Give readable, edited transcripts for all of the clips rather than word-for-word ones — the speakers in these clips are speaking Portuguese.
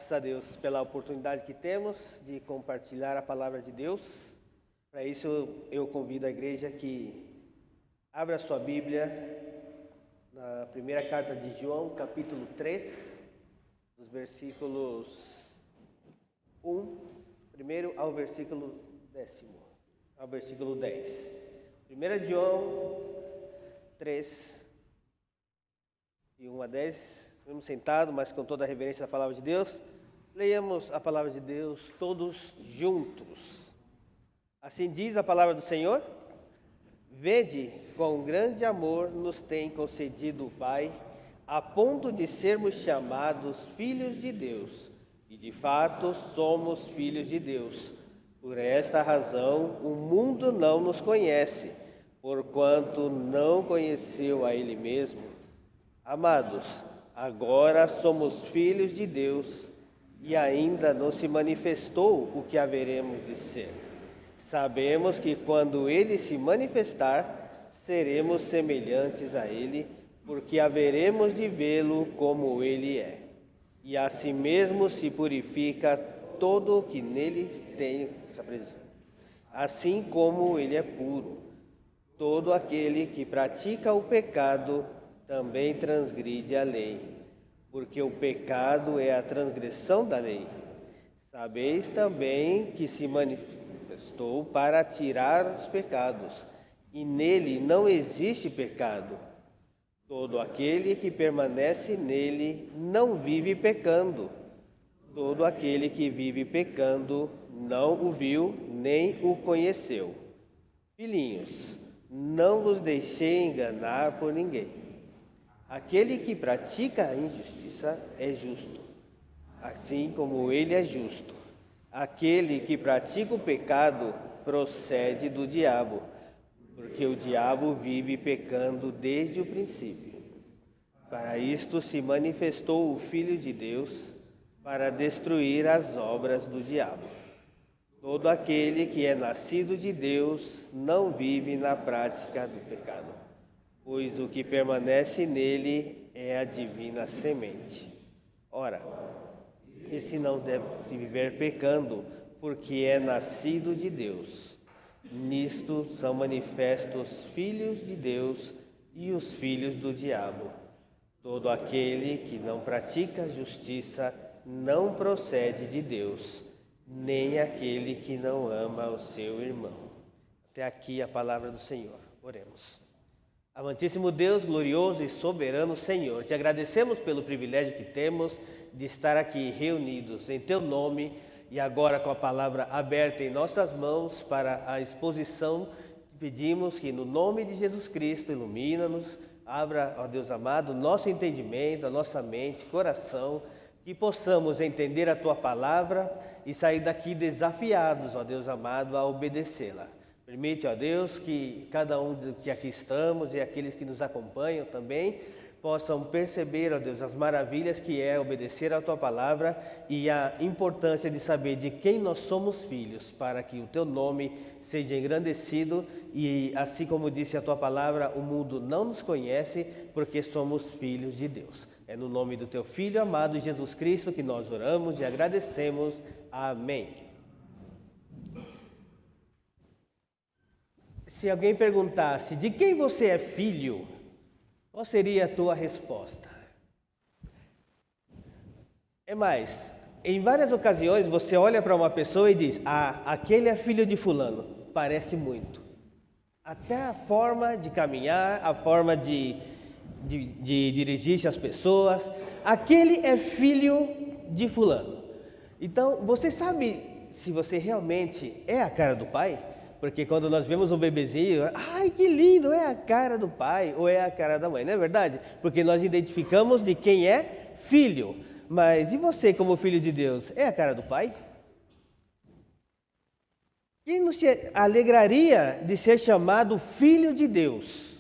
Graças a Deus pela oportunidade que temos de compartilhar a palavra de Deus. Para isso eu convido a igreja que abra sua Bíblia na primeira carta de João, capítulo 3, dos versículos 1 ao versículo 10. 1 João 3, de 1 a 10. Vamos sentado, mas com toda a reverência da palavra de Deus. Leiamos a palavra de Deus todos juntos. Assim diz a palavra do Senhor: Vede quão grande amor nos tem concedido o Pai, a ponto de sermos chamados filhos de Deus. E de fato somos filhos de Deus. Por esta razão o mundo não nos conhece, porquanto não conheceu a Ele mesmo. Amados, agora somos filhos de Deus e ainda não se manifestou o que haveremos de ser. Sabemos que quando Ele se manifestar, seremos semelhantes a Ele, porque haveremos de vê-lo como Ele é. E assim mesmo se purifica todo o que nele tem essa presença, assim como Ele é puro. Todo aquele que pratica o pecado também transgride a lei, porque o pecado é a transgressão da lei. Sabeis também que se manifestou para tirar os pecados, e nele não existe pecado. Todo aquele que permanece nele não vive pecando. Todo aquele que vive pecando não o viu nem o conheceu. Filhinhos, não vos deixei enganar por ninguém. Aquele que pratica a injustiça é justo, assim como ele é justo. Aquele que pratica o pecado procede do diabo, porque o diabo vive pecando desde o princípio. Para isto se manifestou o Filho de Deus, para destruir as obras do diabo. Todo aquele que é nascido de Deus não vive na prática do pecado, pois o que permanece nele é a divina semente. Ora, esse não deve viver pecando, porque é nascido de Deus. Nisto são manifestos os filhos de Deus e os filhos do diabo. Todo aquele que não pratica a justiça não procede de Deus, nem aquele que não ama o seu irmão. Até aqui a palavra do Senhor. Oremos. Amantíssimo Deus, glorioso e soberano Senhor, te agradecemos pelo privilégio que temos de estar aqui reunidos em Teu nome e agora com a palavra aberta em nossas mãos para a exposição. Pedimos que no nome de Jesus Cristo ilumina-nos, abra, ó Deus amado, nosso entendimento, a nossa mente, coração, que possamos entender a Tua palavra e sair daqui desafiados, ó Deus amado, a obedecê-la. Permite, ó Deus, que cada um que aqui estamos e aqueles que nos acompanham também possam perceber, ó Deus, as maravilhas que é obedecer à Tua palavra e a importância de saber de quem nós somos filhos, para que o Teu nome seja engrandecido e, assim como disse a Tua palavra, o mundo não nos conhece porque somos filhos de Deus. É no nome do Teu Filho amado Jesus Cristo que nós oramos e agradecemos. Amém. Se alguém perguntasse de quem você é filho, qual seria a tua resposta? É mais, em várias ocasiões você olha para uma pessoa e diz: ah, aquele é filho de fulano, parece muito. Até a forma de caminhar, a forma de dirigir-se às pessoas, aquele é filho de fulano. Então, você sabe se você realmente é a cara do pai? Porque quando nós vemos um bebezinho, ai que lindo, é a cara do pai ou é a cara da mãe, não é verdade? Porque nós identificamos de quem é filho. Mas e você como filho de Deus, é a cara do pai? Quem não se alegraria de ser chamado filho de Deus?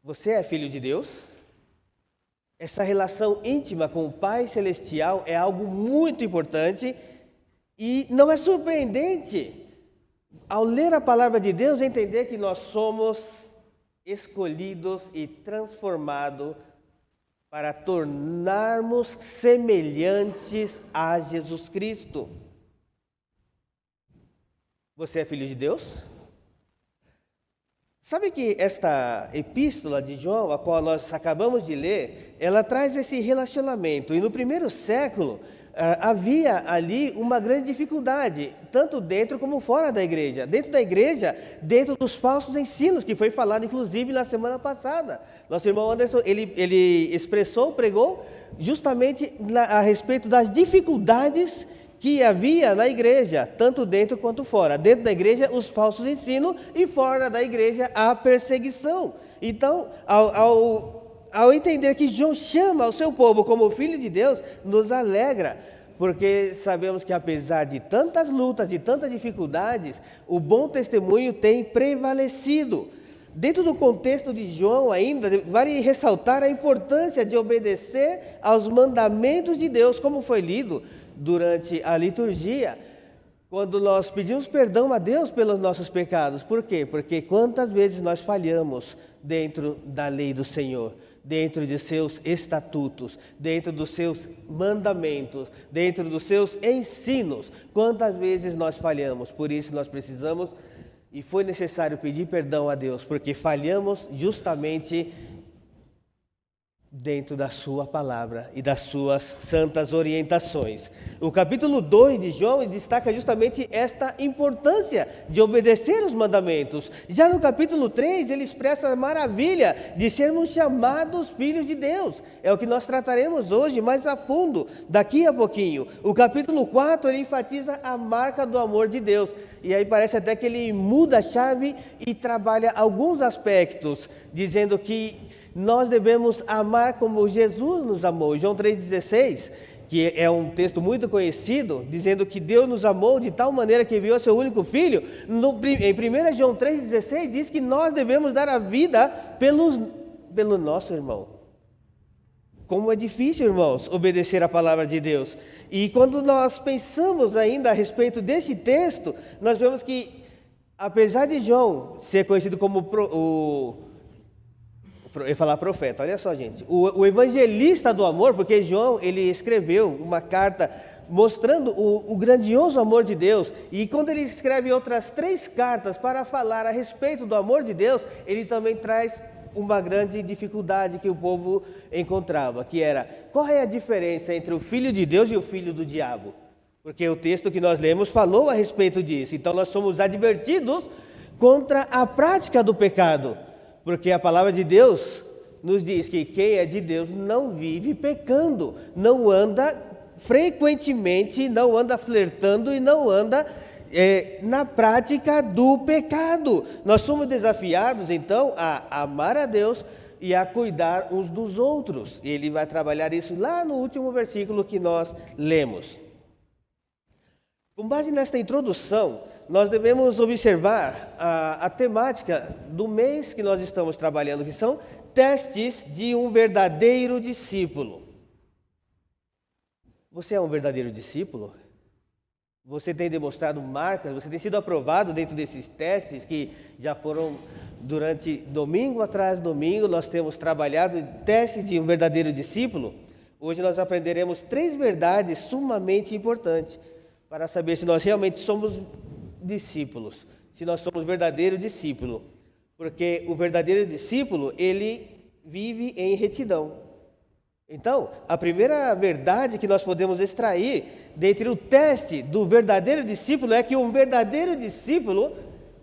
Você é filho de Deus? Essa relação íntima com o Pai Celestial é algo muito importante e não é surpreendente ao ler a palavra de Deus, entender que nós somos escolhidos e transformados para tornarmos semelhantes a Jesus Cristo. Você é filho de Deus? Sabe que esta epístola de João, a qual nós acabamos de ler, ela traz esse relacionamento. E no primeiro século, havia ali uma grande dificuldade, tanto dentro como fora da igreja. Dentro da igreja, dentro dos falsos ensinos, que foi falado inclusive na semana passada. Nosso irmão Anderson, ele pregou justamente a respeito das dificuldades que havia na igreja, tanto dentro quanto fora. Dentro da igreja, os falsos ensinos, e fora da igreja, a perseguição. Então, ao entender que João chama o seu povo como filho de Deus, nos alegra, porque sabemos que apesar de tantas lutas e tantas dificuldades, o bom testemunho tem prevalecido. Dentro do contexto de João ainda, vale ressaltar a importância de obedecer aos mandamentos de Deus, como foi lido durante a liturgia, quando nós pedimos perdão a Deus pelos nossos pecados. Por quê? Porque quantas vezes nós falhamos dentro da lei do Senhor, dentro de seus estatutos, dentro dos seus mandamentos, dentro dos seus ensinos. Quantas vezes nós falhamos? Por isso nós precisamos e foi necessário pedir perdão a Deus, porque falhamos justamente dentro da sua palavra e das suas santas orientações. O capítulo 2 de João destaca justamente esta importância de obedecer os mandamentos. Já no capítulo 3 ele expressa a maravilha de sermos chamados filhos de Deus. É o que nós trataremos hoje mais a fundo, daqui a pouquinho. O capítulo 4 ele enfatiza a marca do amor de Deus. E aí parece até que ele muda a chave e trabalha alguns aspectos, dizendo que nós devemos amar como Jesus nos amou. João 3,16, que é um texto muito conhecido, dizendo que Deus nos amou de tal maneira que enviou seu único Filho. Em 1 João 3,16 diz que nós devemos dar a vida pelo nosso irmão. Como é difícil, irmãos, obedecer a palavra de Deus. E quando nós pensamos ainda a respeito desse texto, nós vemos que, apesar de João ser conhecido como eu ia falar profeta, olha só, gente, o evangelista do amor, porque João, ele escreveu uma carta mostrando o grandioso amor de Deus, e quando ele escreve outras 3 cartas para falar a respeito do amor de Deus, ele também traz uma grande dificuldade que o povo encontrava, que era, qual é a diferença entre o filho de Deus e o filho do diabo? Porque o texto que nós lemos falou a respeito disso. Então nós somos advertidos contra a prática do pecado, porque a palavra de Deus nos diz que quem é de Deus não vive pecando, não anda frequentemente, não anda flertando e não anda na prática do pecado. Nós somos desafiados então a amar a Deus e a cuidar uns dos outros. Ele vai trabalhar isso lá no último versículo que nós lemos. Com base nesta introdução, nós devemos observar a temática do mês que nós estamos trabalhando, que são testes de um verdadeiro discípulo. Você é um verdadeiro discípulo? Você tem demonstrado marcas, você tem sido aprovado dentro desses testes que já foram durante domingo atrás domingo, nós temos trabalhado testes de um verdadeiro discípulo. Hoje nós aprenderemos 3 verdades sumamente importantes para saber se nós realmente somos discípulos, se nós somos verdadeiro discípulo, porque o verdadeiro discípulo, ele vive em retidão. Então, a primeira verdade que nós podemos extrair dentre o teste do verdadeiro discípulo é que um verdadeiro discípulo,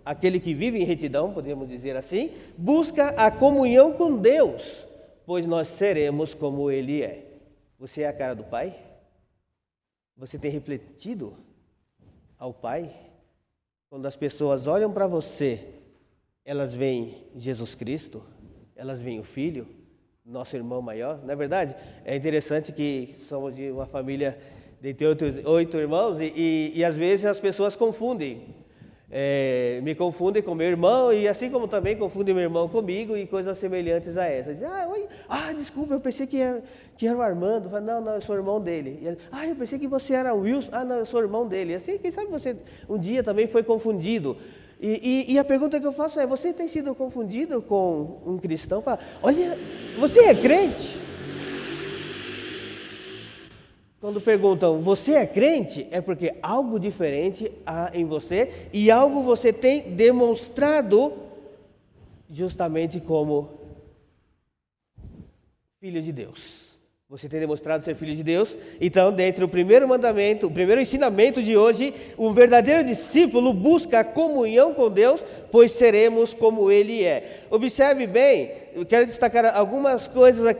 aquele que vive em retidão, podemos dizer assim, busca a comunhão com Deus, pois nós seremos como Ele é. Você é a cara do Pai? Você tem refletido ao Pai? Quando as pessoas olham para você, elas veem Jesus Cristo, elas veem o Filho, nosso irmão maior. Não é verdade? É interessante que somos de uma família de 8 irmãos e às vezes as pessoas confundem. Me confundem com meu irmão e assim como também confundem meu irmão comigo e coisas semelhantes a essa. Dizem, desculpa, eu pensei que era o Armando. Eu falo, não, eu sou irmão dele. E ele, eu pensei que você era o Wilson. Não, eu sou irmão dele. Assim, quem sabe você um dia também foi confundido. E a pergunta que eu faço é, você tem sido confundido com um cristão? Fala, olha, você é crente? Quando perguntam, você é crente? É porque algo diferente há em você e algo você tem demonstrado justamente como filho de Deus. Você tem demonstrado ser filho de Deus. Então, dentro do primeiro mandamento, o primeiro ensinamento de hoje, um verdadeiro discípulo busca a comunhão com Deus, pois seremos como Ele é. Observe bem, eu quero destacar algumas coisas,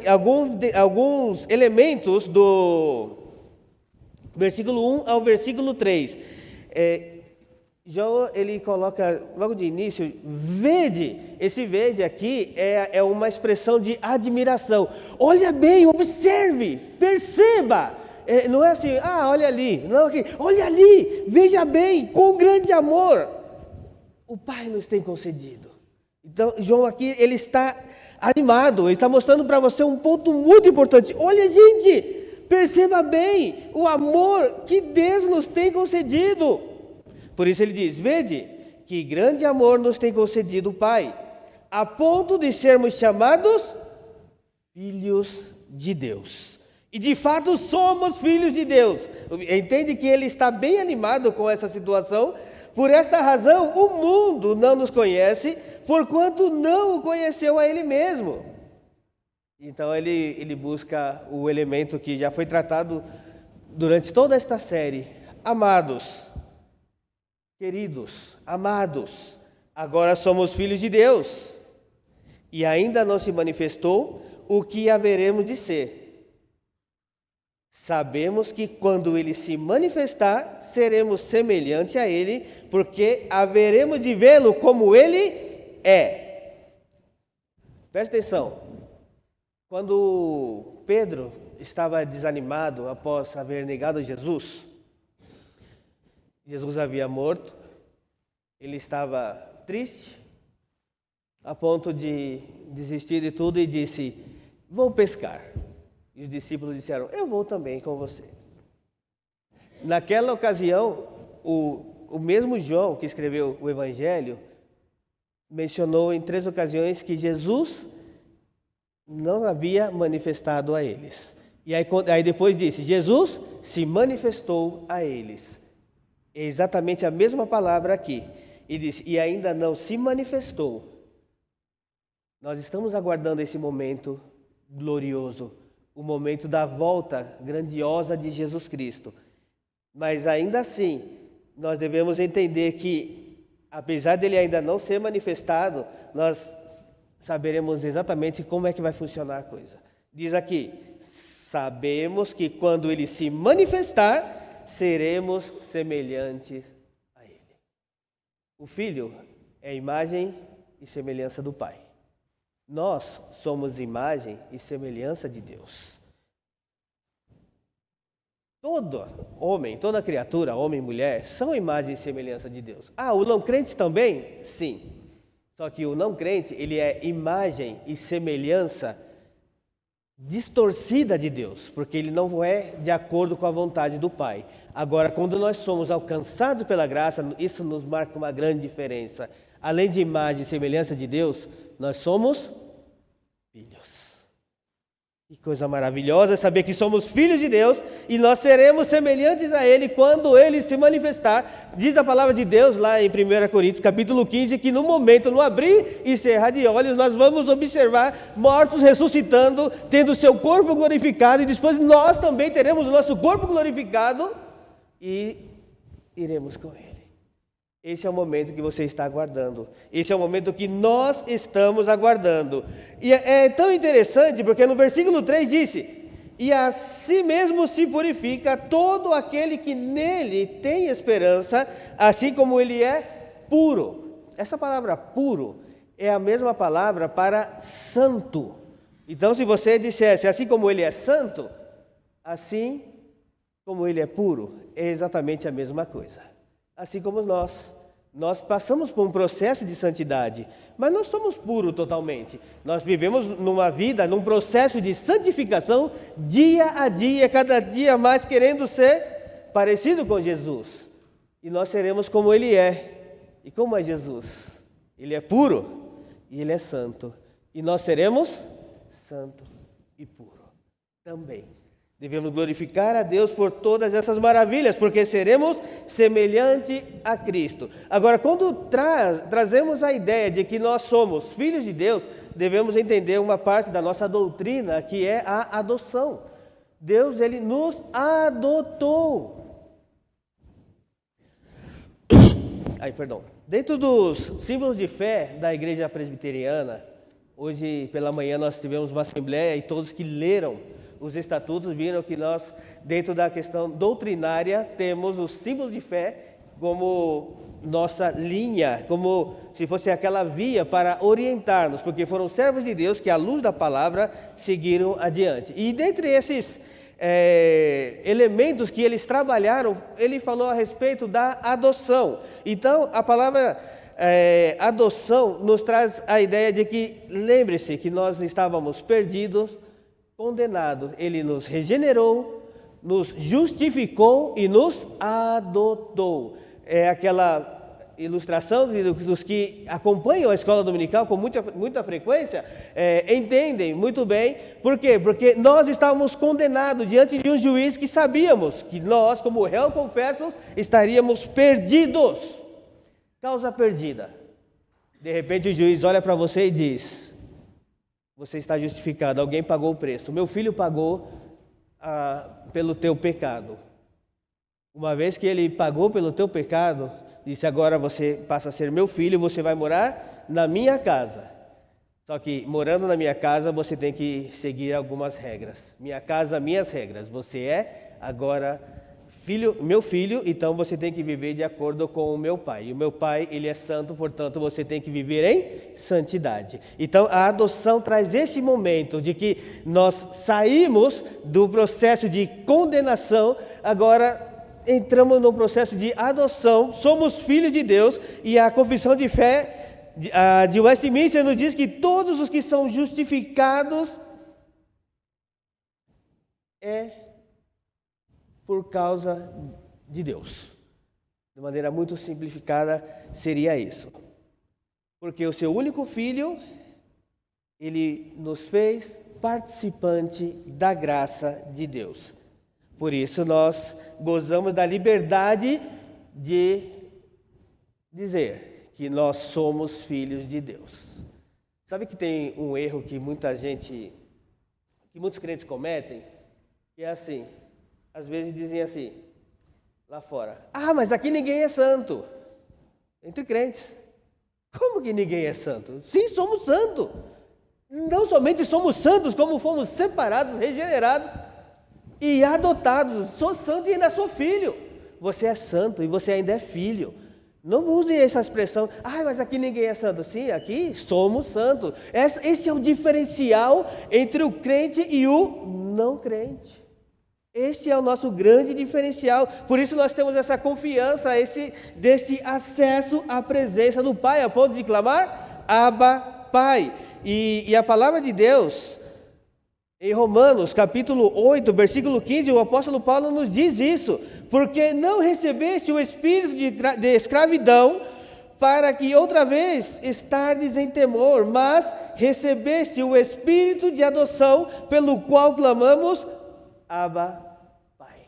alguns elementos do versículo 1 ao versículo 3. João, ele coloca logo de início, vede. Esse vede aqui é uma expressão de admiração. Olha bem, observe, perceba. Não é assim, olha ali. Não, aqui, olha ali, veja bem, com grande amor o Pai nos tem concedido. Então, João aqui, ele está animado, ele está mostrando para você um ponto muito importante. Olha, gente, perceba bem o amor que Deus nos tem concedido. Por isso ele diz, vede, que grande amor nos tem concedido o Pai, a ponto de sermos chamados filhos de Deus. E de fato somos filhos de Deus. Entende que ele está bem animado com essa situação? Por esta razão, o mundo não nos conhece, porquanto não o conheceu a ele mesmo. Então ele busca o elemento que já foi tratado durante toda esta série. Amados, queridos, amados, agora somos filhos de Deus, e ainda não se manifestou o que haveremos de ser. Sabemos que quando Ele se manifestar, seremos semelhantes a Ele, porque haveremos de vê-lo como Ele é. Presta atenção, quando Pedro estava desanimado após haver negado Jesus havia morto, ele estava triste, a ponto de desistir de tudo e disse, vou pescar. E os discípulos disseram, eu vou também com você. Naquela ocasião, o mesmo João que escreveu o Evangelho, mencionou em 3 ocasiões que Jesus não havia manifestado a eles. E aí depois disse, Jesus se manifestou a eles. É exatamente a mesma palavra aqui. E diz, e ainda não se manifestou. Nós estamos aguardando esse momento glorioso, o momento da volta grandiosa de Jesus Cristo. Mas ainda assim, nós devemos entender que, apesar dele ainda não ser manifestado, nós saberemos exatamente como é que vai funcionar a coisa. Diz aqui, sabemos que quando ele se manifestar, seremos semelhantes a Ele. O Filho é imagem e semelhança do Pai. Nós somos imagem e semelhança de Deus. Todo homem, toda criatura, homem e mulher, são imagem e semelhança de Deus. O não crente também? Sim. Só que o não crente, ele é imagem e semelhança distorcida de Deus, porque ele não é de acordo com a vontade do Pai. Agora, quando nós somos alcançados pela graça, isso nos marca uma grande diferença. Além de imagem e semelhança de Deus, nós somos filhos. Que coisa maravilhosa saber que somos filhos de Deus e nós seremos semelhantes a Ele quando Ele se manifestar. Diz a palavra de Deus lá em 1 Coríntios capítulo 15 que no momento, no abrir e cerrar de olhos, nós vamos observar mortos ressuscitando, tendo seu corpo glorificado, e depois nós também teremos o nosso corpo glorificado e iremos com Ele. Esse é o momento que você está aguardando. Esse é o momento que nós estamos aguardando. E é tão interessante porque no versículo 3 disse, e a si mesmo se purifica todo aquele que nele tem esperança, assim como ele é puro. Essa palavra puro é a mesma palavra para santo. Então se você dissesse, assim como ele é santo, assim como ele é puro, é exatamente a mesma coisa. Assim como nós passamos por um processo de santidade, mas não somos puros totalmente. Nós vivemos numa vida, num processo de santificação, dia a dia, cada dia mais querendo ser parecido com Jesus. E nós seremos como Ele é. E como é Jesus? Ele é puro e Ele é santo. E nós seremos santo e puro também. Devemos glorificar a Deus por todas essas maravilhas, porque seremos semelhante a Cristo. Agora, quando trazemos a ideia de que nós somos filhos de Deus, devemos entender uma parte da nossa doutrina, que é a adoção. Deus, Ele nos adotou. Dentro dos símbolos de fé da Igreja Presbiteriana, hoje pela manhã nós tivemos uma assembleia e todos que leram os estatutos viram que nós, dentro da questão doutrinária, temos o símbolo de fé como nossa linha, como se fosse aquela via para orientar-nos, porque foram servos de Deus que, à luz da palavra, seguiram adiante. E dentre esses elementos que eles trabalharam, ele falou a respeito da adoção. Então, a palavra adoção nos traz a ideia de que, lembre-se que nós estávamos perdidos, condenados. Ele nos regenerou, nos justificou e nos adotou. É aquela ilustração dos que acompanham a escola dominical com muita frequência, entendem muito bem. Por quê? Porque nós estávamos condenados diante de um juiz que sabíamos que nós, como réu confessos, estaríamos perdidos. Causa perdida. De repente o juiz olha para você e diz: você está justificado, alguém pagou o preço. Meu filho pagou pelo teu pecado. Uma vez que ele pagou pelo teu pecado, disse: agora você passa a ser meu filho, você vai morar na minha casa. Só que morando na minha casa, você tem que seguir algumas regras. Minha casa, minhas regras. Você é agora meu filho, então você tem que viver de acordo com o meu pai. E o meu pai, ele é santo, portanto você tem que viver em santidade. Então a adoção traz esse momento de que nós saímos do processo de condenação, agora entramos no processo de adoção, somos filhos de Deus, e a confissão de fé de Westminster nos diz que todos os que são justificados por causa de Deus. De maneira muito simplificada, seria isso. Porque o seu único filho, ele nos fez participante da graça de Deus. Por isso nós gozamos da liberdade de dizer que nós somos filhos de Deus. Sabe que tem um erro que muitos crentes cometem? Que é assim: às vezes dizem assim, lá fora: mas aqui ninguém é santo. Entre crentes. Como que ninguém é santo? Sim, somos santos. Não somente somos santos, como fomos separados, regenerados e adotados. Sou santo e ainda sou filho. Você é santo e você ainda é filho. Não use essa expressão: mas aqui ninguém é santo. Sim, aqui somos santos. Esse é o diferencial entre o crente e o não crente. Esse é o nosso grande diferencial. Por isso nós temos essa confiança, desse acesso à presença do Pai, a ponto de clamar: Abba, Pai. E a palavra de Deus, em Romanos capítulo 8, versículo 15, o apóstolo Paulo nos diz isso: porque não recebeste o espírito de escravidão, para que outra vez estardes em temor, mas recebeste o espírito de adoção, pelo qual clamamos: Abba, Pai.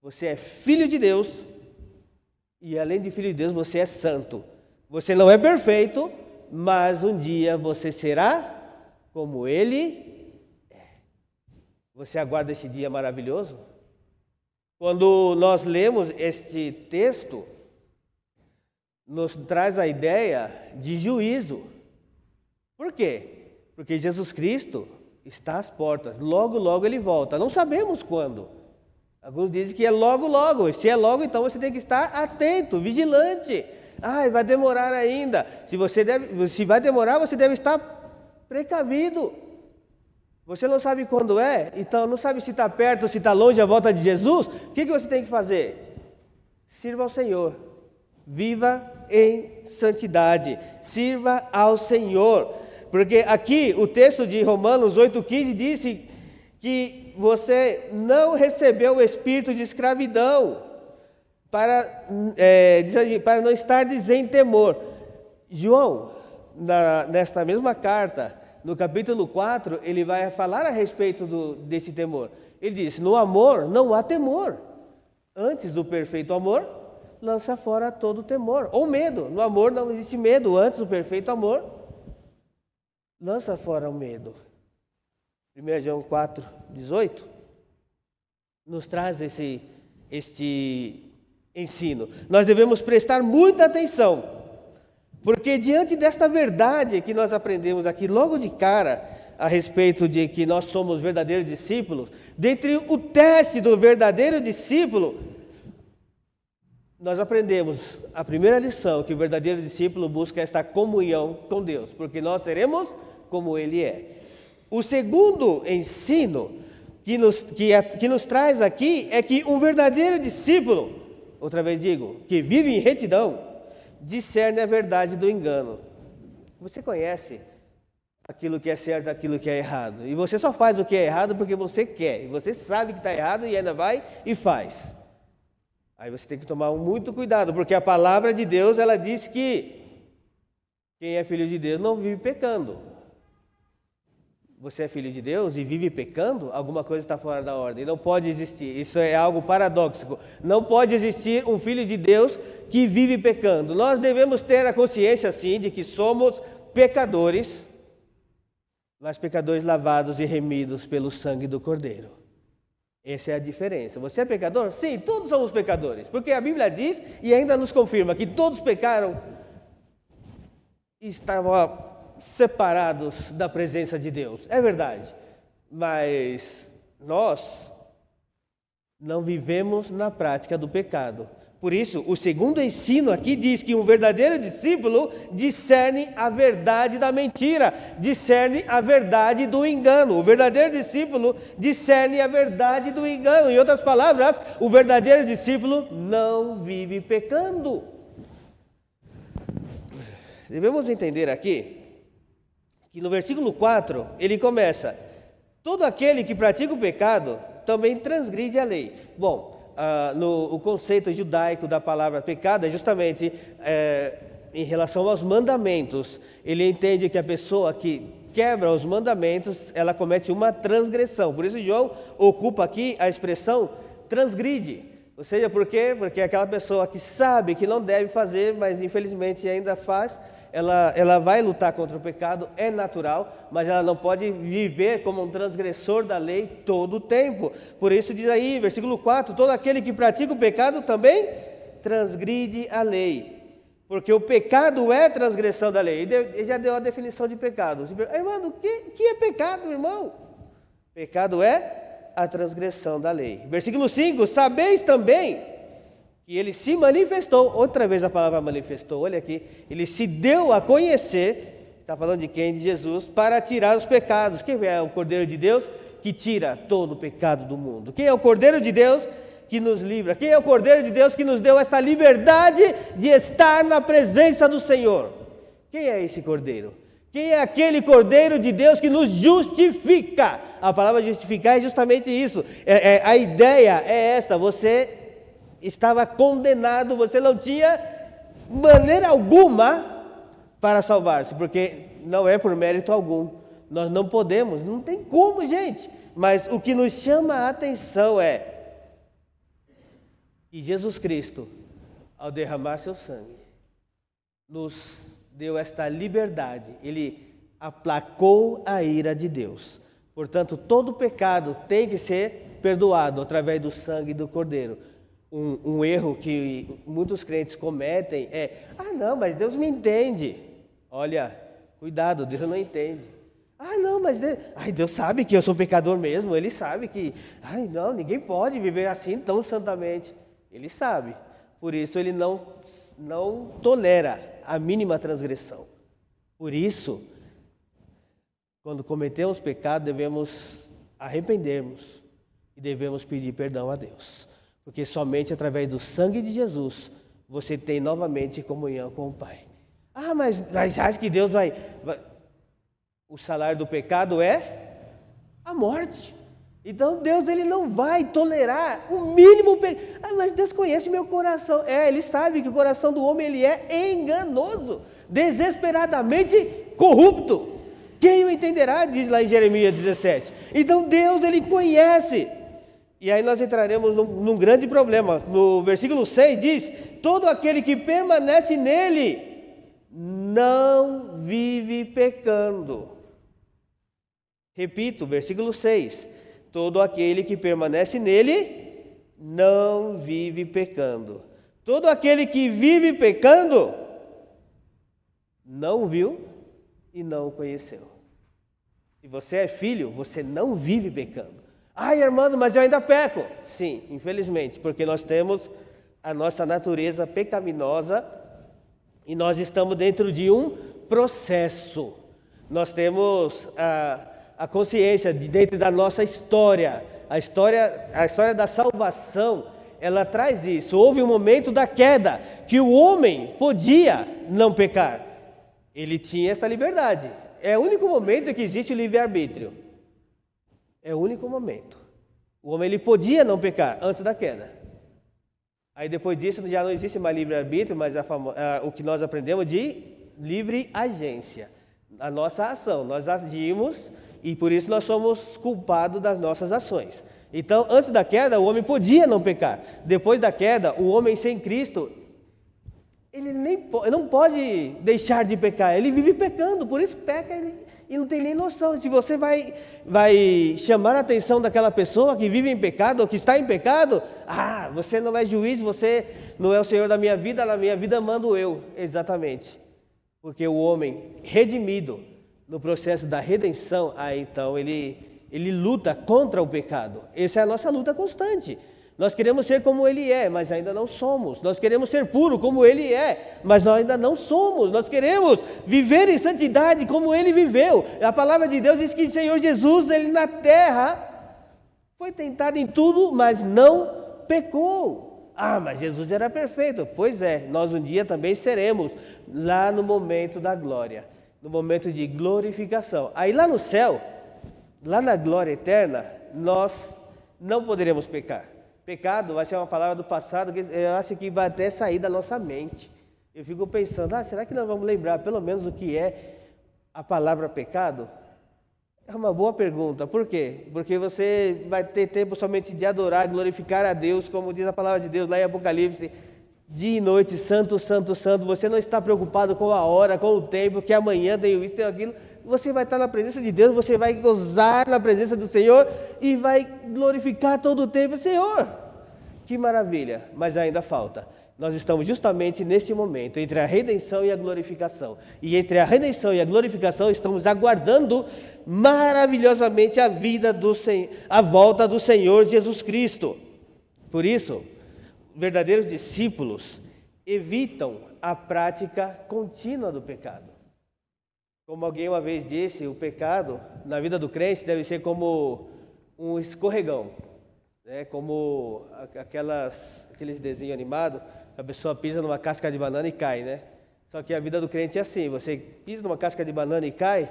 Você é filho de Deus, e além de filho de Deus, você é santo. Você não é perfeito, mas um dia você será como Ele é. Você aguarda esse dia maravilhoso? Quando nós lemos este texto, nos traz a ideia de juízo. Por quê? Porque Jesus Cristo está às portas, logo, logo Ele volta. Não sabemos quando. Alguns dizem que é logo, logo. Se é logo, então você tem que estar atento, vigilante. Vai demorar ainda. Se vai demorar, você deve estar precavido. Você não sabe quando é, então não sabe se está perto, se está longe a volta de Jesus. O que você tem que fazer? Sirva ao Senhor. Viva em santidade. Sirva ao Senhor. Porque aqui o texto de Romanos 8,15 disse que você não recebeu o espírito de escravidão para não estar em temor. João, nesta mesma carta, no capítulo 4, ele vai falar a respeito desse temor. Ele disse: no amor não há temor. Antes do perfeito amor, lança fora todo temor. Ou medo. No amor não existe medo. Antes do perfeito amor, lança fora o medo. 1 João 4,18 nos traz este ensino. Nós devemos prestar muita atenção, porque diante desta verdade que nós aprendemos aqui logo de cara, a respeito de que nós somos verdadeiros discípulos, dentre o teste do verdadeiro discípulo, nós aprendemos a primeira lição, que o verdadeiro discípulo busca esta comunhão com Deus, porque nós seremos como Ele é. O segundo ensino que nos traz aqui é que um verdadeiro discípulo, outra vez digo, que vive em retidão, discerne a verdade do engano. Você conhece aquilo que é certo e aquilo que é errado. E você só faz o que é errado porque você quer. E você sabe que está errado e ainda vai e faz. Aí você tem que tomar muito cuidado, porque a palavra de Deus, ela diz que quem é filho de Deus não vive pecando. Você é filho de Deus e vive pecando, alguma coisa está fora da ordem. Não pode existir. Isso é algo paradoxo. Não pode existir um filho de Deus que vive pecando. Nós devemos ter a consciência, sim, de que somos pecadores, mas pecadores lavados e remidos pelo sangue do Cordeiro. Essa é a diferença. Você é pecador? Sim, todos somos pecadores. Porque a Bíblia diz e ainda nos confirma que todos pecaram e estavam separados da presença de Deus. É verdade. Mas nós não vivemos na prática do pecado. Por isso, o segundo ensino aqui diz que um verdadeiro discípulo discerne a verdade da mentira, discerne a verdade do engano. O verdadeiro discípulo discerne a verdade do engano. Em outras palavras, o verdadeiro discípulo não vive pecando. Devemos entender aqui que no versículo 4, ele começa: todo aquele que pratica o pecado também transgride a lei. Bom, o conceito judaico da palavra pecado é justamente em relação aos mandamentos. Ele entende que a pessoa que quebra os mandamentos, ela comete uma transgressão. Por isso João ocupa aqui a expressão transgride. Ou seja, por quê? Porque aquela pessoa que sabe que não deve fazer, mas infelizmente ainda faz, ela vai lutar contra o pecado, é natural, mas ela não pode viver como um transgressor da lei todo o tempo. Por isso diz aí, versículo 4, todo aquele que pratica o pecado também transgride a lei, porque o pecado é transgressão da lei. Ele já deu a definição de pecado. Irmão, o que é pecado, irmão? Pecado é a transgressão da lei. Versículo 5, sabeis também que ele se manifestou, outra vez a palavra manifestou, olha aqui, ele se deu a conhecer, está falando de quem? De Jesus, para tirar os pecados. Quem é o Cordeiro de Deus que tira todo o pecado do mundo? Quem é o Cordeiro de Deus que nos livra? Quem é o Cordeiro de Deus que nos deu esta liberdade de estar na presença do Senhor? Quem é esse Cordeiro? Quem é aquele Cordeiro de Deus que nos justifica? A palavra justificar é justamente isso. A ideia é esta: você estava condenado, você não tinha maneira alguma para salvar-se, porque não é por mérito algum. Nós não podemos, não tem como, gente. Mas o que nos chama a atenção é que Jesus Cristo, ao derramar seu sangue, nos deu esta liberdade. Ele aplacou a ira de Deus. Portanto, todo pecado tem que ser perdoado através do sangue do Cordeiro. Um erro que muitos crentes cometem é: não, mas Deus me entende. Olha, cuidado, Deus não entende. Não, mas Deus sabe que eu sou pecador mesmo. Ele sabe que, não, ninguém pode viver assim tão santamente. Ele sabe. Por isso ele não tolera a mínima transgressão. Por isso, quando cometemos pecado, devemos arrependermos e devemos pedir perdão a Deus. Porque somente através do sangue de Jesus você tem novamente comunhão com o Pai. Mas acha que Deus vai... O salário do pecado é a morte. Então Deus, ele não vai tolerar o mínimo pecado. Mas Deus conhece meu coração. Ele sabe que o coração do homem ele é enganoso, desesperadamente corrupto. Quem o entenderá? Diz lá em Jeremias 17. Então Deus, ele conhece E aí nós entraremos num grande problema. No versículo 6 diz: todo aquele que permanece nele não vive pecando. Repito, versículo 6: todo aquele que permanece nele não vive pecando. Todo aquele que vive pecando não viu e não o conheceu. Se você é filho, você não vive pecando. Ai, irmão, mas eu ainda peco. Sim, infelizmente, porque nós temos a nossa natureza pecaminosa e nós estamos dentro de um processo. Nós temos a consciência de dentro da nossa história. A história da salvação, ela traz isso. Houve um momento da queda que o homem podia não pecar. Ele tinha essa liberdade. É o único momento que existe o livre-arbítrio. É o único momento. O homem ele podia não pecar antes da queda. Aí depois disso já não existe mais livre-arbítrio, mas o que nós aprendemos de livre agência. A nossa ação, nós agimos e por isso nós somos culpados das nossas ações. Então, antes da queda, o homem podia não pecar. Depois da queda, o homem sem Cristo, ele não pode deixar de pecar. Ele vive pecando, por isso peca e não tem nem noção. Se você vai chamar a atenção daquela pessoa que vive em pecado, ou que está em pecado, você não é juiz, você não é o Senhor da minha vida, na minha vida mando eu. Exatamente. Porque o homem redimido, no processo da redenção, então ele luta contra o pecado. Essa é a nossa luta constante. Nós queremos ser como Ele é, mas ainda não somos. Nós queremos ser puro como Ele é, mas nós ainda não somos. Nós queremos viver em santidade como Ele viveu. A palavra de Deus diz que o Senhor Jesus, Ele na terra, foi tentado em tudo, mas não pecou. Mas Jesus era perfeito. Pois é, nós um dia também seremos, lá no momento da glória, no momento de glorificação. Aí lá no céu, lá na glória eterna, nós não poderemos pecar. Pecado vai ser uma palavra do passado que eu acho que vai até sair da nossa mente. Eu fico pensando, será que nós vamos lembrar pelo menos o que é a palavra pecado? É uma boa pergunta. Por quê? Porque você vai ter tempo somente de adorar, glorificar a Deus, como diz a palavra de Deus lá em Apocalipse, dia e noite, santo, santo, santo. Você não está preocupado com a hora, com o tempo, que amanhã tem isso, tem aquilo. Você vai estar na presença de Deus, você vai gozar na presença do Senhor e vai glorificar todo o tempo. Senhor, que maravilha, mas ainda falta. Nós estamos justamente nesse momento, entre a redenção e a glorificação. E entre a redenção e a glorificação, estamos aguardando maravilhosamente a volta do Senhor Jesus Cristo. Por isso, verdadeiros discípulos evitam a prática contínua do pecado. Como alguém uma vez disse, o pecado na vida do crente deve ser como um escorregão, né? Como aqueles desenhos animados, a pessoa pisa numa casca de banana e cai, né? Só que a vida do crente é assim, você pisa numa casca de banana e cai,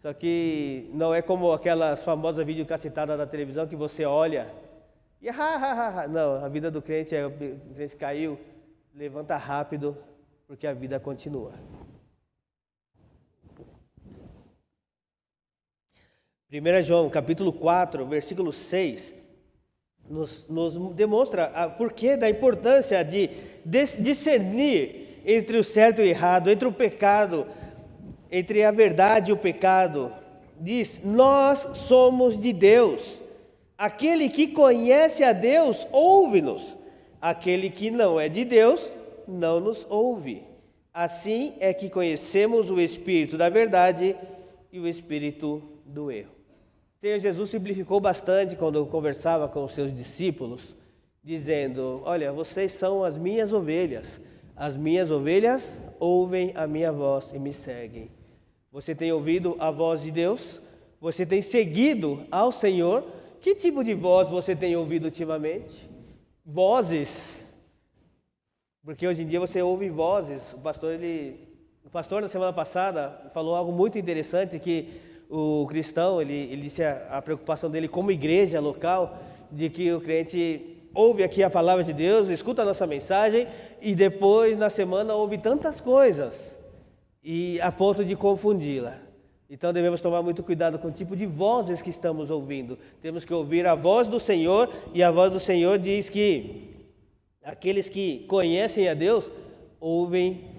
só que não é como aquelas famosas videocassetadas da televisão que você olha e não, a vida do crente o crente caiu, levanta rápido, porque a vida continua. 1 João, capítulo 4, versículo 6, nos demonstra o porquê da importância de discernir entre o certo e o errado, entre o pecado, entre a verdade e o pecado. Diz, nós somos de Deus. Aquele que conhece a Deus, ouve-nos. Aquele que não é de Deus, não nos ouve. Assim é que conhecemos o espírito da verdade e o espírito do erro. O Senhor Jesus simplificou bastante quando conversava com os seus discípulos, dizendo, olha, vocês são as minhas ovelhas ouvem a minha voz e me seguem. Você tem ouvido a voz de Deus? Você tem seguido ao Senhor? Que tipo de voz você tem ouvido ultimamente? Vozes, porque hoje em dia você ouve vozes. O pastor na semana passada falou algo muito interessante, que o cristão, ele disse a preocupação dele como igreja local, de que o crente ouve aqui a palavra de Deus, escuta a nossa mensagem e depois na semana ouve tantas coisas e a ponto de confundi-la. Então devemos tomar muito cuidado com o tipo de vozes que estamos ouvindo. Temos que ouvir a voz do Senhor, e a voz do Senhor diz que aqueles que conhecem a Deus ouvem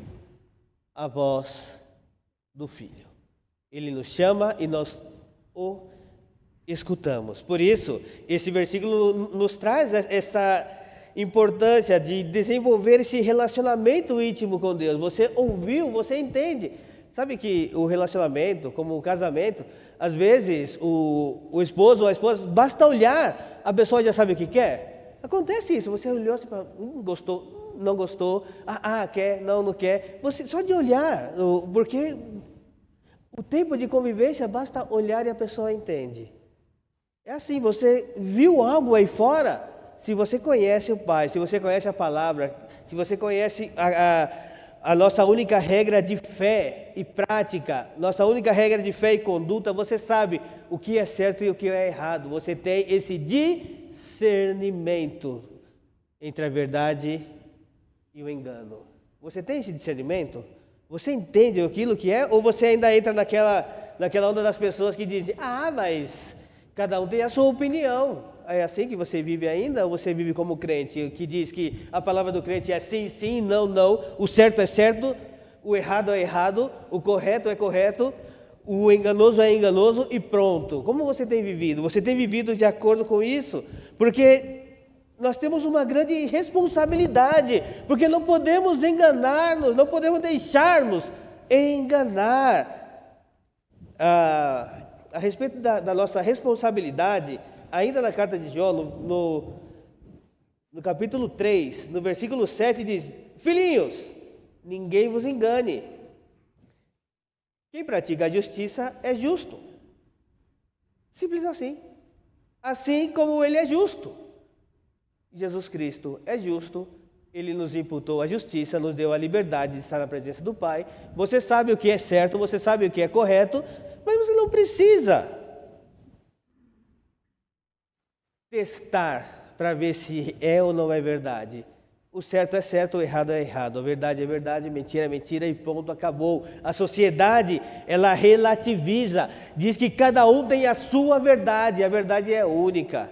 a voz do Filho. Ele nos chama e nós o escutamos. Por isso, esse versículo nos traz essa importância de desenvolver esse relacionamento íntimo com Deus. Você ouviu, você entende. Sabe que o relacionamento, como o casamento, às vezes o esposo ou a esposa, basta olhar, a pessoa já sabe o que quer. Acontece isso, você olhou e fala, gostou, não gostou, quer, não quer. Você, só de olhar, porque o tempo de convivência, basta olhar e a pessoa entende. É assim, você viu algo aí fora, se você conhece o Pai, se você conhece a palavra, se você conhece a nossa única regra de fé e prática, nossa única regra de fé e conduta, você sabe o que é certo e o que é errado. Você tem esse discernimento entre a verdade e o engano. Você tem esse discernimento? Você entende aquilo que é? Ou você ainda entra naquela onda das pessoas que dizem, mas cada um tem a sua opinião. É assim que você vive ainda, ou você vive como crente, que diz que a palavra do crente é sim, sim, não, não, o certo é certo, o errado é errado, o correto é correto, o enganoso é enganoso e pronto. Como você tem vivido? Você tem vivido de acordo com isso? Porque nós temos uma grande responsabilidade, porque não podemos enganar-nos, não podemos deixarmos enganar. A respeito da nossa responsabilidade, ainda na carta de João, no capítulo 3, no versículo 7, diz, filhinhos, ninguém vos engane. Quem pratica a justiça é justo. Simples assim. Assim como ele é justo. Jesus Cristo é justo, ele nos imputou a justiça, nos deu a liberdade de estar na presença do Pai. Você sabe o que é certo, você sabe o que é correto, mas você não precisa testar para ver se é ou não é verdade. O certo é certo, o errado é errado. A verdade é verdade, mentira é mentira e ponto, acabou. A sociedade, ela relativiza, diz que cada um tem a sua verdade, a verdade é única.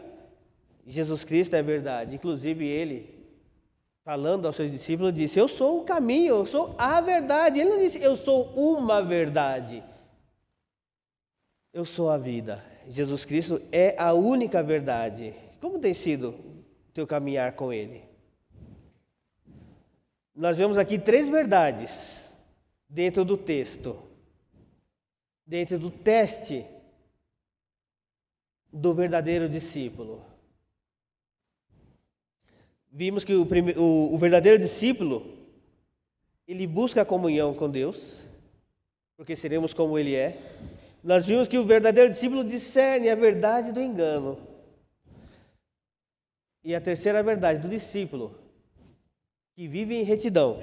Jesus Cristo é verdade. Inclusive ele, falando aos seus discípulos, disse, eu sou o caminho, eu sou a verdade. Ele não disse, eu sou uma verdade. Eu sou a vida. Jesus Cristo é a única verdade. Como tem sido o teu caminhar com Ele? Nós vemos aqui 3 verdades dentro do texto, dentro do teste do verdadeiro discípulo. Vimos que o verdadeiro discípulo, ele busca a comunhão com Deus, porque seremos como Ele é. Nós vimos que o verdadeiro discípulo discerne a verdade do engano. E a terceira verdade do discípulo, que vive em retidão,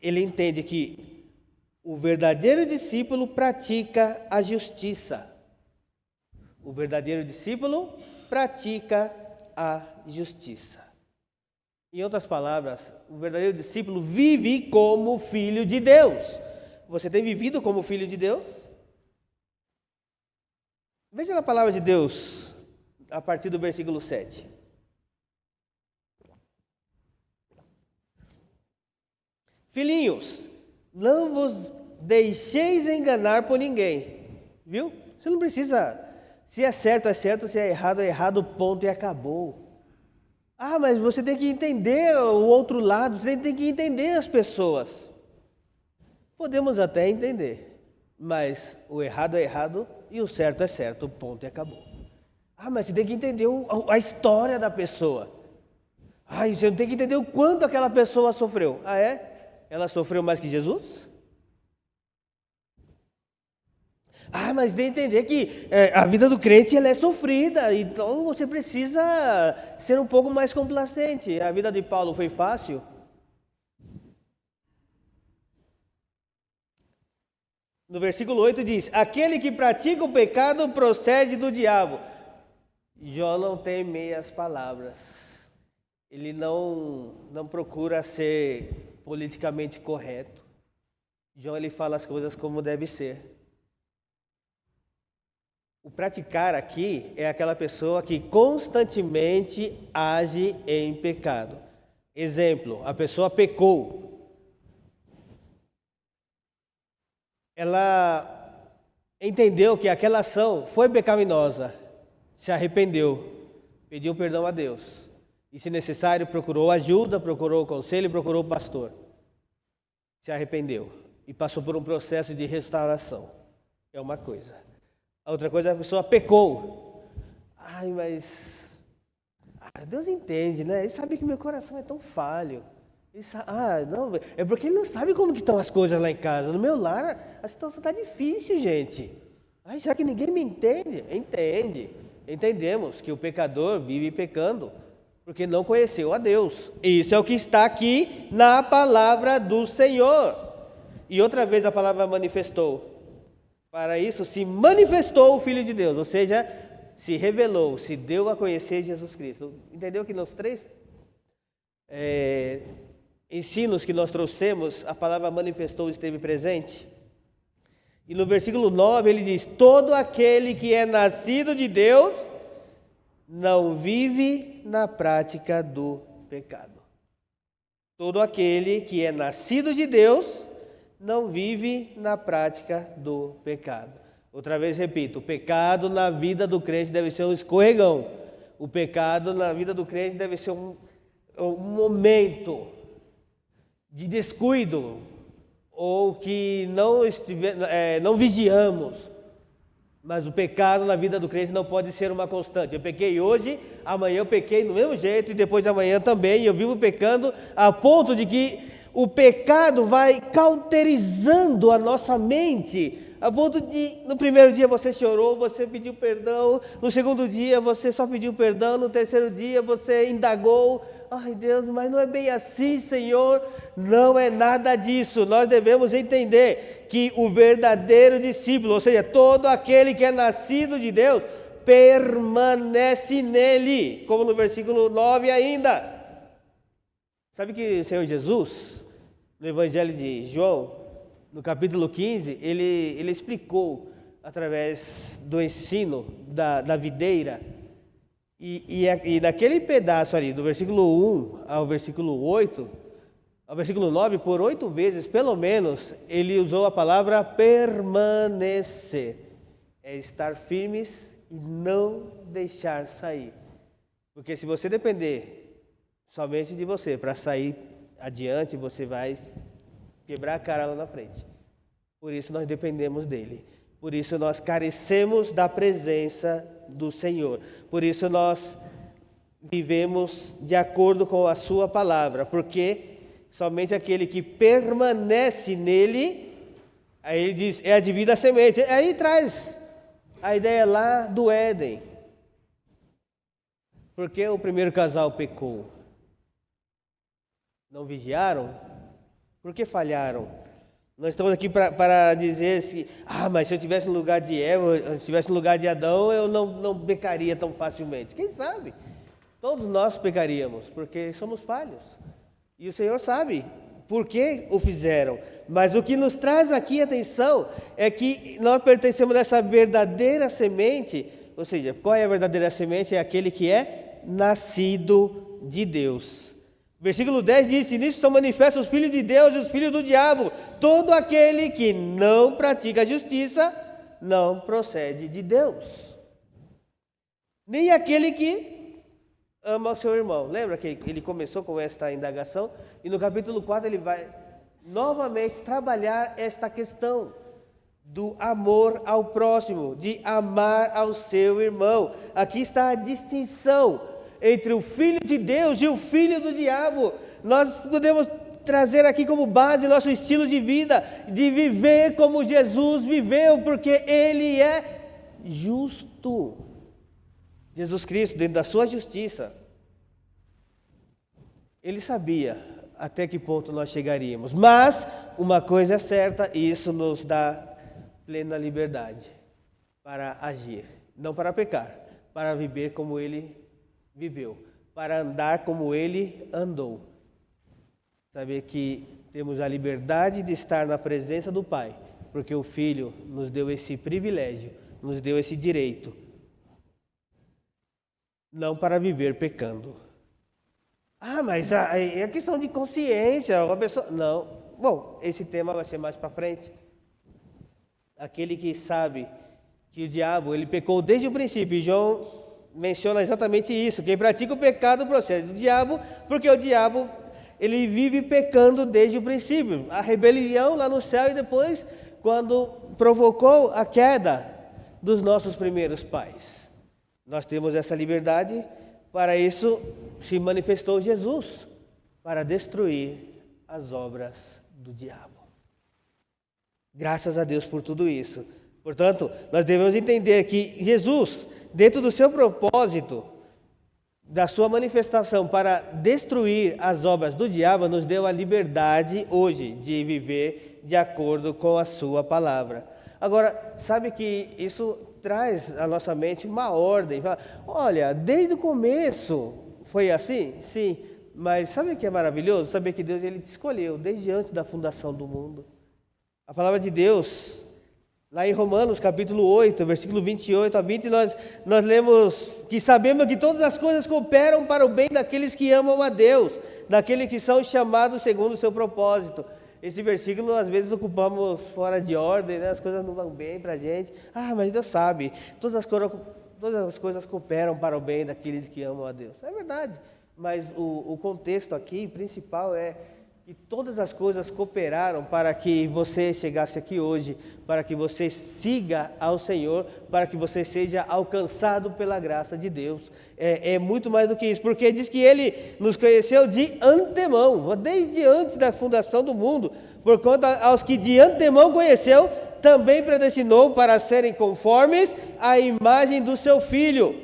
ele entende que o verdadeiro discípulo pratica a justiça. O verdadeiro discípulo pratica a justiça. Em outras palavras, o verdadeiro discípulo vive como filho de Deus. Você tem vivido como filho de Deus? Veja na palavra de Deus, a partir do versículo 7. Filhinhos, não vos deixeis enganar por ninguém. Viu? Você não precisa, se é certo, se é errado, ponto e acabou. Mas você tem que entender o outro lado, você tem que entender as pessoas. Podemos até entender, mas o errado é errado e o certo é certo, ponto e acabou. Mas você tem que entender a história da pessoa. Você tem que entender o quanto aquela pessoa sofreu. É? Ela sofreu mais que Jesus? Mas tem que entender que a vida do crente ela é sofrida, então você precisa ser um pouco mais complacente. A vida de Paulo foi fácil? No versículo 8 diz, aquele que pratica o pecado procede do diabo. Jó não tem meias palavras. Ele não procura ser politicamente correto. João ele fala as coisas como deve ser. O praticar aqui é aquela pessoa que constantemente age em pecado. Exemplo, a pessoa pecou. Ela entendeu que aquela ação foi pecaminosa, se arrependeu, pediu perdão a Deus. E, se necessário, procurou ajuda, procurou conselho, procurou o pastor. Se arrependeu e passou por um processo de restauração. É uma coisa. A outra coisa, a pessoa pecou. Ai, mas Deus entende, né? Ele sabe que meu coração é tão falho. Não, é porque ele não sabe como que estão as coisas lá em casa. No meu lar, a situação está difícil, gente. Ai, será que ninguém me entende? Entende. Entendemos que o pecador vive pecando porque não conheceu a Deus. Isso é o que está aqui na palavra do Senhor. E outra vez a palavra manifestou. Para isso se manifestou o Filho de Deus, ou seja, se revelou, se deu a conhecer Jesus Cristo. Entendeu que nos três ensinos que nós trouxemos, a palavra manifestou esteve presente? E no versículo 9 ele diz: todo aquele que é nascido de Deus não vive na prática do pecado. Todo aquele que é nascido de Deus não vive na prática do pecado. Outra vez repito, o pecado na vida do crente deve ser um escorregão. O pecado na vida do crente deve ser um momento de descuido, ou que não vigiamos. Mas o pecado na vida do crente não pode ser uma constante. Eu pequei hoje, amanhã eu pequei do mesmo jeito, e depois de amanhã também, e eu vivo pecando a ponto de que o pecado vai cauterizando a nossa mente, a ponto de, no primeiro dia você chorou, você pediu perdão, no segundo dia você só pediu perdão, no terceiro dia você indagou. Ai Deus, mas não é bem assim, Senhor. Não é nada disso. Nós devemos entender que o verdadeiro discípulo, ou seja, todo aquele que é nascido de Deus, permanece nele, como no versículo 9 ainda. Sabe que o Senhor Jesus, no Evangelho de João, no capítulo 15, ele explicou, através do ensino da videira, e naquele pedaço ali, do versículo 1 ao versículo 8, ao versículo 9, por 8 vezes, pelo menos, ele usou a palavra permanecer. É estar firmes e não deixar sair. Porque se você depender somente de você para sair adiante, você vai quebrar a cara lá na frente. Por isso nós dependemos dele. Por isso nós carecemos da presença do Senhor. Por isso nós vivemos de acordo com a sua palavra. Porque somente aquele que permanece nele, aí ele diz, é a devida semente. Aí traz a ideia lá do Éden. Por que o primeiro casal pecou? Não vigiaram? Por que falharam? Nós estamos aqui para dizer assim, mas se eu estivesse no lugar de Eva, se eu estivesse no lugar de Adão, eu não pecaria tão facilmente. Quem sabe? Todos nós pecaríamos, porque somos falhos. E o Senhor sabe por que o fizeram. Mas o que nos traz aqui atenção é que nós pertencemos a essa verdadeira semente. Ou seja, qual é a verdadeira semente? É aquele que é nascido de Deus. Versículo 10 diz: nisso são manifestos os filhos de Deus e os filhos do diabo. Todo aquele que não pratica a justiça não procede de Deus. Nem aquele que ama o seu irmão. Lembra que ele começou com esta indagação? E no capítulo 4 ele vai novamente trabalhar esta questão do amor ao próximo, de amar ao seu irmão. Aqui está a distinção entre o filho de Deus e o filho do diabo. Nós podemos trazer aqui como base nosso estilo de vida, de viver como Jesus viveu, porque Ele é justo. Jesus Cristo, dentro da sua justiça, Ele sabia até que ponto nós chegaríamos. Mas uma coisa é certa, e isso nos dá plena liberdade para agir, não para pecar, para viver como Ele viveu, para andar como Ele andou. saber que temos a liberdade de estar na presença do Pai, porque o Filho nos deu esse privilégio, nos deu esse direito, não para viver pecando. Mas é questão de consciência, uma pessoa... Não, bom, esse tema vai ser mais para frente. Aquele que sabe que o diabo, ele pecou desde o princípio, e João menciona exatamente isso, quem pratica o pecado procede do diabo, porque o diabo, ele vive pecando desde o princípio, a rebelião lá no céu e depois, quando provocou a queda dos nossos primeiros pais. Nós temos essa liberdade, para isso se manifestou Jesus, para destruir as obras do diabo. Graças a Deus por tudo isso. Portanto, nós devemos entender que Jesus, dentro do seu propósito, da sua manifestação para destruir as obras do diabo, nos deu a liberdade hoje de viver de acordo com a sua palavra. Agora, sabe que isso traz à nossa mente uma ordem. Fala, olha, desde o começo foi assim? Sim, mas sabe o que é maravilhoso? Saber que Deus, ele te escolheu desde antes da fundação do mundo. A palavra de Deus, lá em Romanos capítulo 8, versículo 28 a 20, nós lemos que sabemos que todas as coisas cooperam para o bem daqueles que amam a Deus, daqueles que são chamados segundo o seu propósito. Esse versículo, às vezes, ocupamos fora de ordem, né? As coisas não vão bem para a gente. Mas Deus sabe, todas as coisas cooperam para o bem daqueles que amam a Deus. É verdade, mas o contexto aqui, principal, é que todas as coisas cooperaram para que você chegasse aqui hoje, para que você siga ao Senhor, para que você seja alcançado pela graça de Deus. É muito mais do que isso, porque diz que Ele nos conheceu de antemão, desde antes da fundação do mundo, por conta aos que de antemão conheceu, também predestinou para serem conformes à imagem do seu Filho,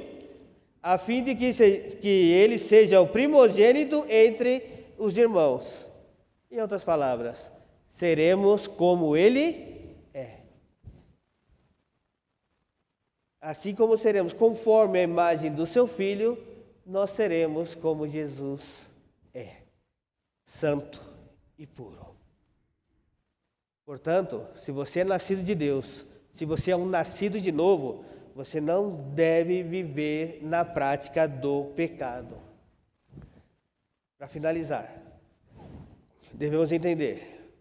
a fim de que Ele seja o primogênito entre os irmãos. Em outras palavras, seremos como Ele é. Assim como seremos conforme a imagem do seu Filho, nós seremos como Jesus é, santo e puro. Portanto, se você é nascido de Deus, se você é um nascido de novo, você não deve viver na prática do pecado. Para finalizar, devemos entender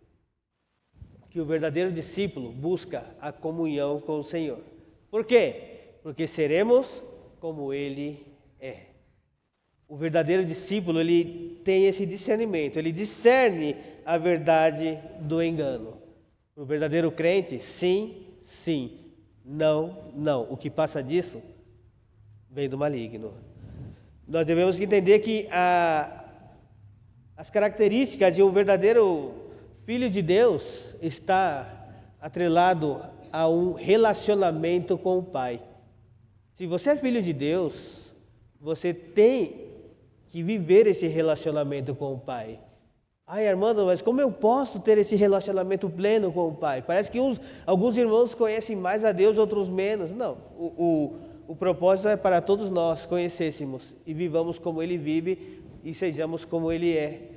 que o verdadeiro discípulo busca a comunhão com o Senhor. Por quê? Porque seremos como Ele é. O verdadeiro discípulo, ele tem esse discernimento, ele discerne a verdade do engano. O verdadeiro crente, sim, sim, não, não. O que passa disso vem do maligno. Nós devemos entender que as características de um verdadeiro filho de Deus está atrelado a um relacionamento com o Pai. Se você é filho de Deus, você tem que viver esse relacionamento com o Pai. Armando, mas como eu posso ter esse relacionamento pleno com o Pai? Parece que alguns irmãos conhecem mais a Deus, outros menos. Não, o propósito é para todos nós conhecêssemos e vivamos como Ele vive e sejamos como Ele é,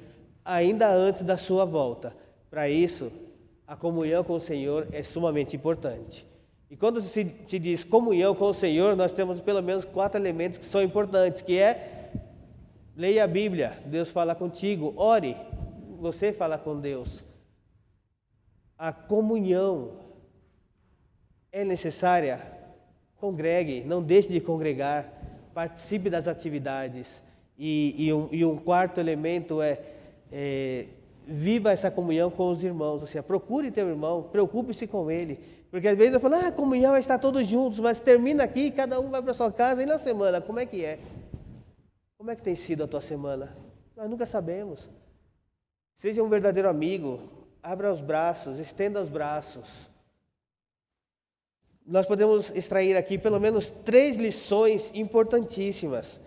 ainda antes da sua volta. Para isso, a comunhão com o Senhor é sumamente importante. E quando se diz comunhão com o Senhor, nós temos pelo menos 4 elementos que são importantes, que é: leia a Bíblia, Deus fala contigo, ore, você fala com Deus. A comunhão é necessária, congregue, não deixe de congregar, participe das atividades. E um quarto elemento é viva essa comunhão com os irmãos, ou seja, procure teu irmão, preocupe-se com ele, porque às vezes eu falo, a comunhão é estar todos juntos, mas termina aqui, cada um vai para sua casa, e na semana, como é que é? Como é que tem sido a tua semana? Nós nunca sabemos. Seja um verdadeiro amigo, abra os braços, estenda os braços. Nós podemos extrair aqui pelo menos 3 lições importantíssimas.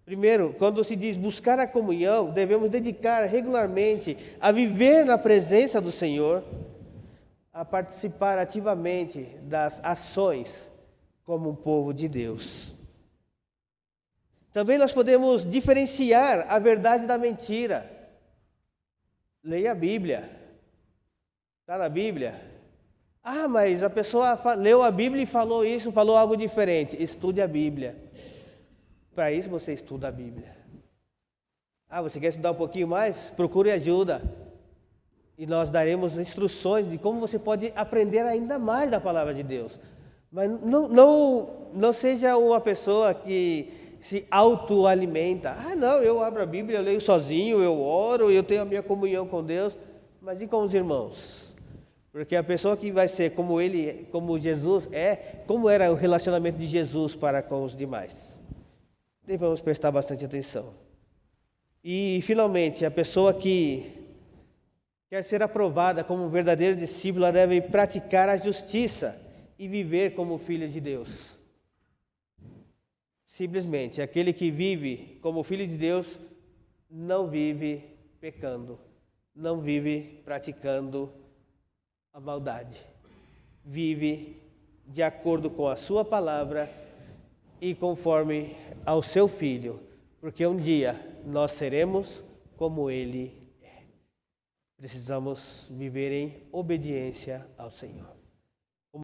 Primeiro, quando se diz buscar a comunhão, devemos dedicar regularmente a viver na presença do Senhor, a participar ativamente das ações como um povo de Deus. Também nós podemos diferenciar a verdade da mentira. Leia a Bíblia. Está na Bíblia? Ah, mas a pessoa leu a Bíblia e falou isso, falou algo diferente. Estude a Bíblia. Para isso você estuda a Bíblia. Ah, você quer estudar um pouquinho mais? Procure ajuda. E nós daremos instruções de como você pode aprender ainda mais da palavra de Deus. Mas não seja uma pessoa que se autoalimenta. Ah, não, eu abro a Bíblia, eu leio sozinho, eu oro, eu tenho a minha comunhão com Deus. Mas e com os irmãos? Porque a pessoa que vai ser como ele, como Jesus como era o relacionamento de Jesus para com os demais? Devemos prestar bastante atenção. E, finalmente, a pessoa que quer ser aprovada como um verdadeiro discípulo, ela deve praticar a justiça e viver como filho de Deus. Simplesmente, aquele que vive como filho de Deus não vive pecando, não vive praticando a maldade. Vive de acordo com a sua palavra e conforme ao seu Filho, porque um dia nós seremos como Ele é. Precisamos viver em obediência ao Senhor.